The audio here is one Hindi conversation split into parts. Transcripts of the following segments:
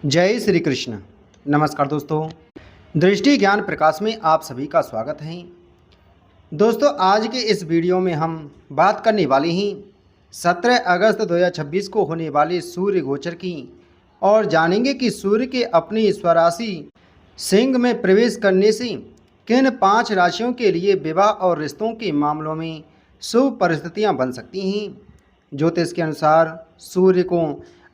जय श्री कृष्ण। नमस्कार दोस्तों, दृष्टि ज्ञान प्रकाश में आप सभी का स्वागत है। दोस्तों, आज के इस वीडियो में हम बात करने वाले हैं 17 अगस्त 2026 को होने वाले सूर्य गोचर की और जानेंगे कि सूर्य के अपनी स्वराशि सिंह में प्रवेश करने से किन 5 राशियों के लिए विवाह और रिश्तों के मामलों में शुभ परिस्थितियां बन सकती हैं। ज्योतिष के अनुसार सूर्य को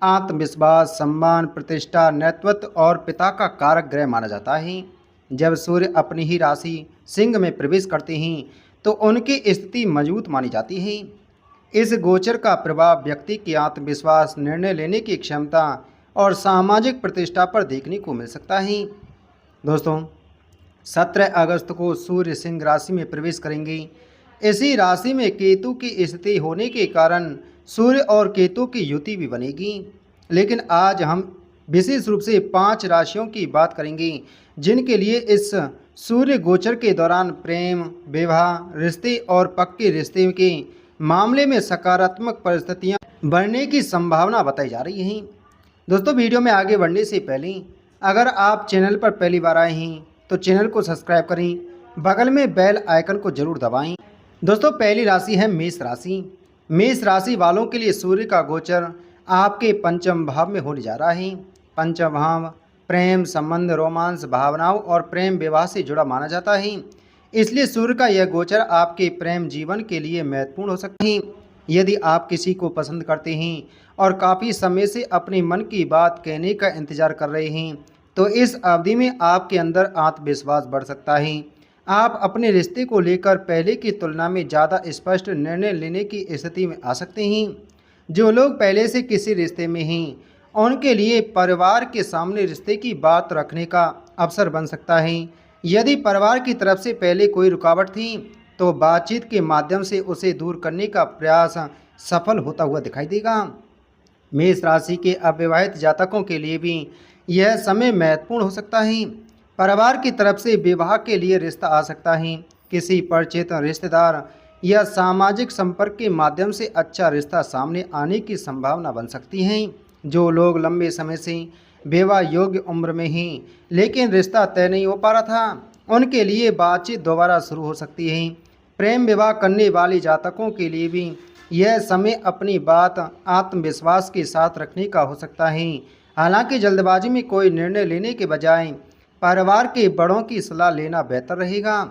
आत्मविश्वास, सम्मान, प्रतिष्ठा, नेतृत्व और पिता का कारक ग्रह माना जाता है। जब सूर्य अपनी ही राशि सिंह में प्रवेश करते हैं तो उनकी स्थिति मजबूत मानी जाती है। इस गोचर का प्रभाव व्यक्ति की आत्मविश्वास, निर्णय लेने की क्षमता और सामाजिक प्रतिष्ठा पर देखने को मिल सकता है। दोस्तों, 17 अगस्त को सूर्य सिंह राशि में प्रवेश करेंगे। इसी राशि में केतु की स्थिति होने के कारण सूर्य और केतु की युति भी बनेगी। लेकिन आज हम विशेष रूप से 5 राशियों की बात करेंगे जिनके लिए इस सूर्य गोचर के दौरान प्रेम, विवाह, रिश्ते और पक्के रिश्ते के मामले में सकारात्मक परिस्थितियां बढ़ने की संभावना बताई जा रही हैं। दोस्तों, वीडियो में आगे बढ़ने से पहले अगर आप चैनल पर पहली बार आए हैं तो चैनल को सब्सक्राइब करें, बगल में बेल आइकन को जरूर दबाएं। दोस्तों, पहली राशि है मेष राशि। मेष राशि वालों के लिए सूर्य का गोचर आपके पंचम भाव में होने जा रहा है। पंचम भाव प्रेम, संबंध, रोमांस, भावनाओं और प्रेम विवाह से जुड़ा माना जाता है। इसलिए सूर्य का यह गोचर आपके प्रेम जीवन के लिए महत्वपूर्ण हो सकता है। यदि आप किसी को पसंद करते हैं और काफ़ी समय से अपने मन की बात कहने का इंतजार कर रहे हैं तो इस अवधि में आपके अंदर आत्मविश्वास बढ़ सकता है। आप अपने रिश्ते को लेकर पहले की तुलना में ज़्यादा स्पष्ट निर्णय लेने की स्थिति में आ सकते हैं। जो लोग पहले से किसी रिश्ते में हैं उनके लिए परिवार के सामने रिश्ते की बात रखने का अवसर बन सकता है। यदि परिवार की तरफ से पहले कोई रुकावट थी तो बातचीत के माध्यम से उसे दूर करने का प्रयास सफल होता हुआ दिखाई देगा। मेष राशि के अविवाहित जातकों के लिए भी यह समय महत्वपूर्ण हो सकता है। परिवार की तरफ से विवाह के लिए रिश्ता आ सकता है। किसी परिचित रिश्तेदार या सामाजिक संपर्क के माध्यम से अच्छा रिश्ता सामने आने की संभावना बन सकती है। जो लोग लंबे समय से विवाह योग्य उम्र में हैं लेकिन रिश्ता तय नहीं हो पा रहा था, उनके लिए बातचीत दोबारा शुरू हो सकती है। प्रेम विवाह करने वाले जातकों के लिए भी यह समय अपनी बात आत्मविश्वास के साथ रखने का हो सकता है। हालांकि जल्दबाजी में कोई निर्णय लेने के बजाय परिवार के बड़ों की सलाह लेना बेहतर रहेगा।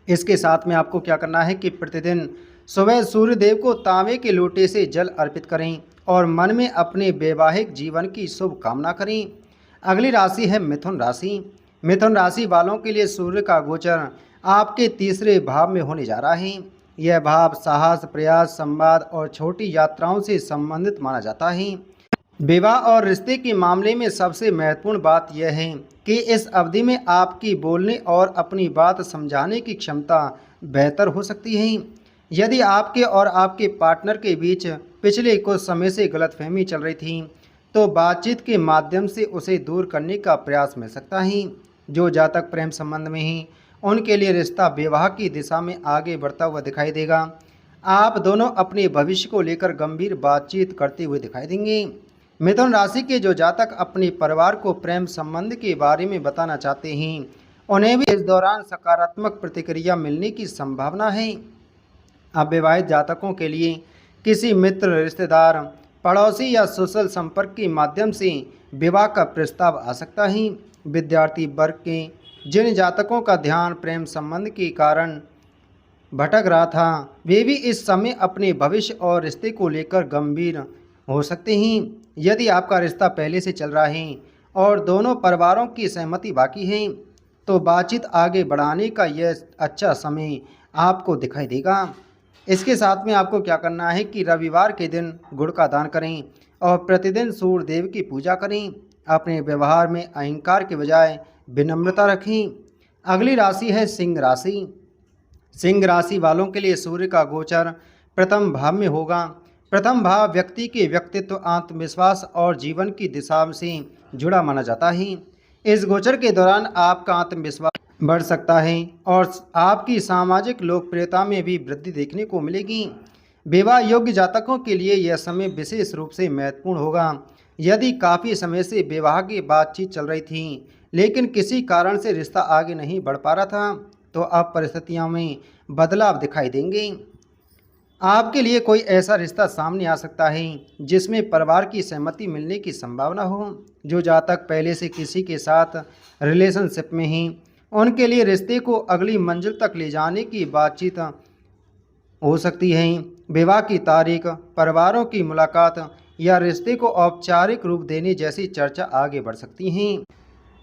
इसके साथ में आपको क्या करना है कि प्रतिदिन सुबह सूर्य देव को तांबे के लोटे से जल अर्पित करें और मन में अपने वैवाहिक जीवन की शुभ कामना करें। अगली राशि है मिथुन राशि। मिथुन राशि वालों के लिए सूर्य का गोचर आपके तीसरे भाव में होने जा रहा है। यह भाव साहस, प्रयास, संवाद और छोटी यात्राओं से संबंधित माना जाता है। विवाह और रिश्ते के मामले में सबसे महत्वपूर्ण बात यह है कि इस अवधि में आपकी बोलने और अपनी बात समझाने की क्षमता बेहतर हो सकती है। यदि आपके और आपके पार्टनर के बीच पिछले कुछ समय से गलतफहमी चल रही थी तो बातचीत के माध्यम से उसे दूर करने का प्रयास मिल सकता है। जो जातक प्रेम संबंध में हैं उनके लिए रिश्ता विवाह की दिशा में आगे बढ़ता हुआ दिखाई देगा। आप दोनों अपने भविष्य को लेकर गंभीर बातचीत करते हुए दिखाई देंगे। मिथुन राशि के जो जातक अपने परिवार को प्रेम संबंध के बारे में बताना चाहते हैं उन्हें भी इस दौरान सकारात्मक प्रतिक्रिया मिलने की संभावना है। अविवाहित जातकों के लिए किसी मित्र, रिश्तेदार, पड़ोसी या सोशल संपर्क के माध्यम से विवाह का प्रस्ताव आ सकता है। विद्यार्थी वर्ग के जिन जातकों का ध्यान प्रेम संबंध के कारण भटक रहा था वे भी इस समय अपने भविष्य और रिश्ते को लेकर गंभीर हो सकते हैं। यदि आपका रिश्ता पहले से चल रहा है और दोनों परिवारों की सहमति बाकी है तो बातचीत आगे बढ़ाने का यह अच्छा समय आपको दिखाई देगा। इसके साथ में आपको क्या करना है कि रविवार के दिन गुड़ का दान करें और प्रतिदिन सूर्य देव की पूजा करें। अपने व्यवहार में अहंकार के बजाय विनम्रता रखें। अगली राशि है सिंह राशि। सिंह राशि वालों के लिए सूर्य का गोचर प्रथम भाव में होगा। प्रथम भाव व्यक्ति के व्यक्तित्व, आत्मविश्वास और जीवन की दिशा से जुड़ा माना जाता है। इस गोचर के दौरान आपका आत्मविश्वास बढ़ सकता है और आपकी सामाजिक लोकप्रियता में भी वृद्धि देखने को मिलेगी। विवाह योग्य जातकों के लिए यह समय विशेष रूप से महत्वपूर्ण होगा। यदि काफ़ी समय से विवाह की बातचीत चल रही थी लेकिन किसी कारण से रिश्ता आगे नहीं बढ़ पा रहा था, तो अब परिस्थितियों में बदलाव दिखाई देंगे। आपके लिए कोई ऐसा रिश्ता सामने आ सकता है जिसमें परिवार की सहमति मिलने की संभावना हो। जो जातक पहले से किसी के साथ रिलेशनशिप में ही, उनके लिए रिश्ते को अगली मंजिल तक ले जाने की बातचीत हो सकती है। विवाह की तारीख, परिवारों की मुलाकात या रिश्ते को औपचारिक रूप देने जैसी चर्चा आगे बढ़ सकती हैं।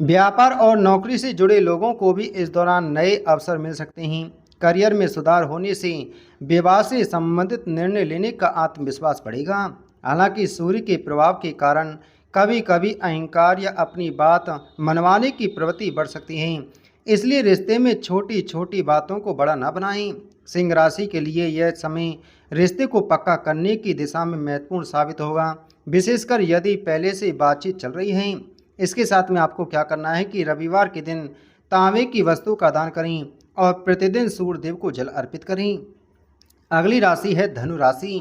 व्यापार और नौकरी से जुड़े लोगों को भी इस दौरान नए अवसर मिल सकते हैं। करियर में सुधार होने से विवाह से संबंधित निर्णय लेने का आत्मविश्वास बढ़ेगा। हालांकि सूर्य के प्रभाव के कारण कभी कभी अहंकार या अपनी बात मनवाने की प्रवृत्ति बढ़ सकती है, इसलिए रिश्ते में छोटी छोटी बातों को बड़ा न बनाएं। सिंह राशि के लिए यह समय रिश्ते को पक्का करने की दिशा में महत्वपूर्ण साबित होगा, विशेषकर यदि पहले से बातचीत चल रही है। इसके साथ में आपको क्या करना है कि रविवार के दिन तांबे की वस्तु का दान करें और प्रतिदिन सूर्य देव को जल अर्पित करें। अगली राशि है धनु राशि।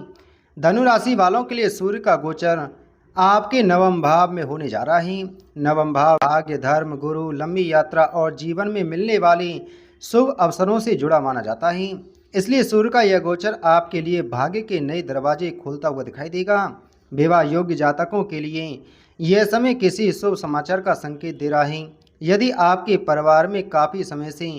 धनु राशि वालों के लिए सूर्य का गोचर आपके नवम भाव में होने जा रहा है। नवम भाव भाग्य, धर्म, गुरु, लंबी यात्रा और जीवन में मिलने वाले शुभ अवसरों से जुड़ा माना जाता है। इसलिए सूर्य का यह गोचर आपके लिए भाग्य के नए दरवाजे खोलता हुआ दिखाई देगा। विवाह योग्य जातकों के लिए यह समय किसी शुभ समाचार का संकेत दे रहा है। यदि आपके परिवार में काफ़ी समय से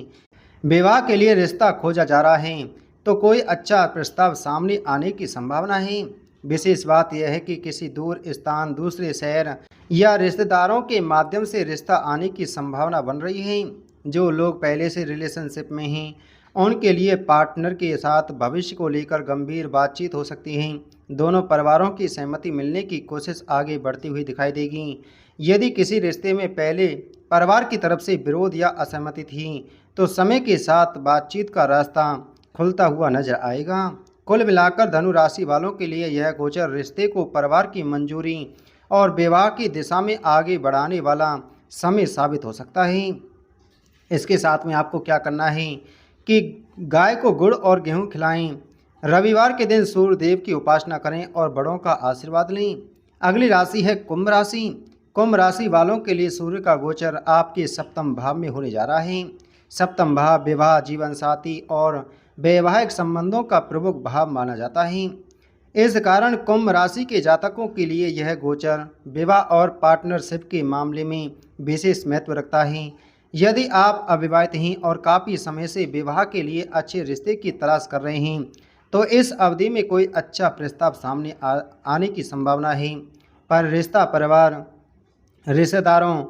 विवाह के लिए रिश्ता खोजा जा रहा है, तो कोई अच्छा प्रस्ताव सामने आने की संभावना है। विशेष बात यह है कि किसी दूर स्थान, दूसरे शहर या रिश्तेदारों के माध्यम से रिश्ता आने की संभावना बन रही है। जो लोग पहले से रिलेशनशिप में हैं, उनके लिए पार्टनर के साथ भविष्य को लेकर गंभीर बातचीत हो सकती है। दोनों परिवारों की सहमति मिलने की कोशिश आगे बढ़ती हुई दिखाई देगी। यदि किसी रिश्ते में पहले परिवार की तरफ से विरोध या असहमति थी, तो समय के साथ बातचीत का रास्ता खुलता हुआ नजर आएगा। कुल मिलाकर धनु राशि वालों के लिए यह गोचर रिश्ते को परिवार की मंजूरी और विवाह की दिशा में आगे बढ़ाने वाला समय साबित हो सकता है। इसके साथ में आपको क्या करना है कि गाय को गुड़ और गेहूं खिलाएं। रविवार के दिन सूर्य देव की उपासना करें और बड़ों का आशीर्वाद लें। अगली राशि है कुंभ राशि। कुंभ राशि वालों के लिए सूर्य का गोचर आपके सप्तम भाव में होने जा रहा है। सप्तम भाव विवाह, जीवन साथी और वैवाहिक संबंधों का प्रमुख भाव माना जाता है। इस कारण कुंभ राशि के जातकों के लिए यह गोचर विवाह और पार्टनरशिप के मामले में विशेष महत्व रखता है। यदि आप अविवाहित हैं और काफ़ी समय से विवाह के लिए अच्छे रिश्ते की तलाश कर रहे हैं, तो इस अवधि में कोई अच्छा प्रस्ताव सामने आने की संभावना है। पर रिश्ता परिवार, रिश्तेदारों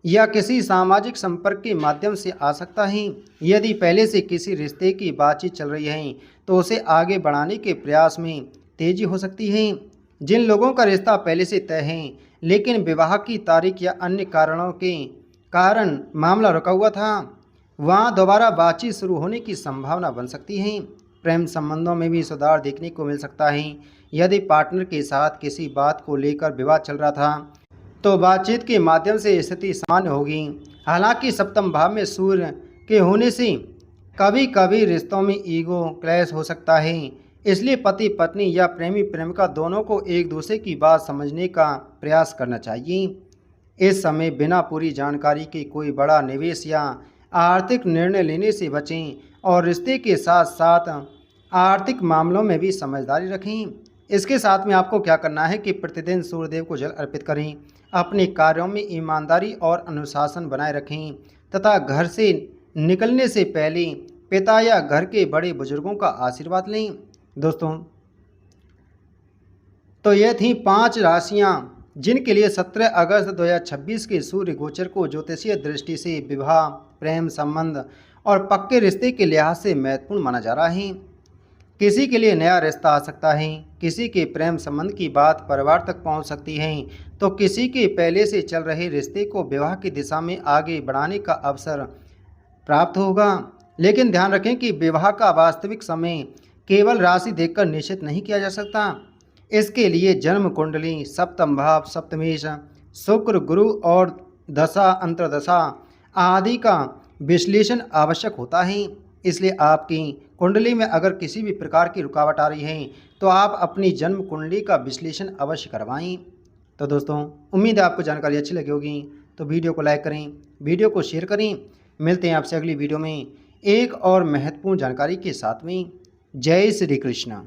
या किसी सामाजिक संपर्क के माध्यम से आ सकता है। यदि पहले से किसी रिश्ते की बातचीत चल रही है, तो उसे आगे बढ़ाने के प्रयास में तेजी हो सकती है। जिन लोगों का रिश्ता पहले से तय है लेकिन विवाह की तारीख या अन्य कारणों के कारण मामला रुका हुआ था, वहाँ दोबारा बातचीत शुरू होने की संभावना बन सकती है। प्रेम संबंधों में भी सुधार देखने को मिल सकता है। यदि पार्टनर के साथ किसी बात को लेकर विवाद चल रहा था, तो बातचीत के माध्यम से स्थिति सामान्य होगी। हालांकि सप्तम भाव में सूर्य के होने से कभी कभी रिश्तों में ईगो क्लैश हो सकता है। इसलिए पति पत्नी या प्रेमी प्रेमिका दोनों को एक दूसरे की बात समझने का प्रयास करना चाहिए। इस समय बिना पूरी जानकारी के कोई बड़ा निवेश या आर्थिक निर्णय लेने से बचें और रिश्ते के साथ साथ आर्थिक मामलों में भी समझदारी रखें। इसके साथ में आपको क्या करना है कि प्रतिदिन सूर्यदेव को जल अर्पित करें, अपने कार्यों में ईमानदारी और अनुशासन बनाए रखें तथा घर से निकलने से पहले पिता या घर के बड़े बुजुर्गों का आशीर्वाद लें। दोस्तों, तो ये थी 5 राशियां जिनके लिए 17 अगस्त 2026 के सूर्य गोचर को ज्योतिषीय दृष्टि से विवाह, प्रेम संबंध और पक्के रिश्ते के लिहाज से महत्वपूर्ण माना जा रहा है। किसी के लिए नया रिश्ता आ सकता है, किसी के प्रेम संबंध की बात परिवार तक पहुंच सकती है, तो किसी के पहले से चल रहे रिश्ते को विवाह की दिशा में आगे बढ़ाने का अवसर प्राप्त होगा। लेकिन ध्यान रखें कि विवाह का वास्तविक समय केवल राशि देखकर निश्चित नहीं किया जा सकता। इसके लिए जन्म कुंडली, सप्तम भाव, सप्तमेश, शुक्र, गुरु और दशा अंतर्दशा आदि का विश्लेषण आवश्यक होता है। इसलिए आपकी कुंडली में अगर किसी भी प्रकार की रुकावट आ रही है, तो आप अपनी जन्म कुंडली का विश्लेषण अवश्य करवाएं। तो दोस्तों उम्मीद है आपको जानकारी अच्छी लगी होगी, तो वीडियो को लाइक करें, वीडियो को शेयर करें। मिलते हैं आपसे अगली वीडियो में एक और महत्वपूर्ण जानकारी के साथ में। जय श्री कृष्ण।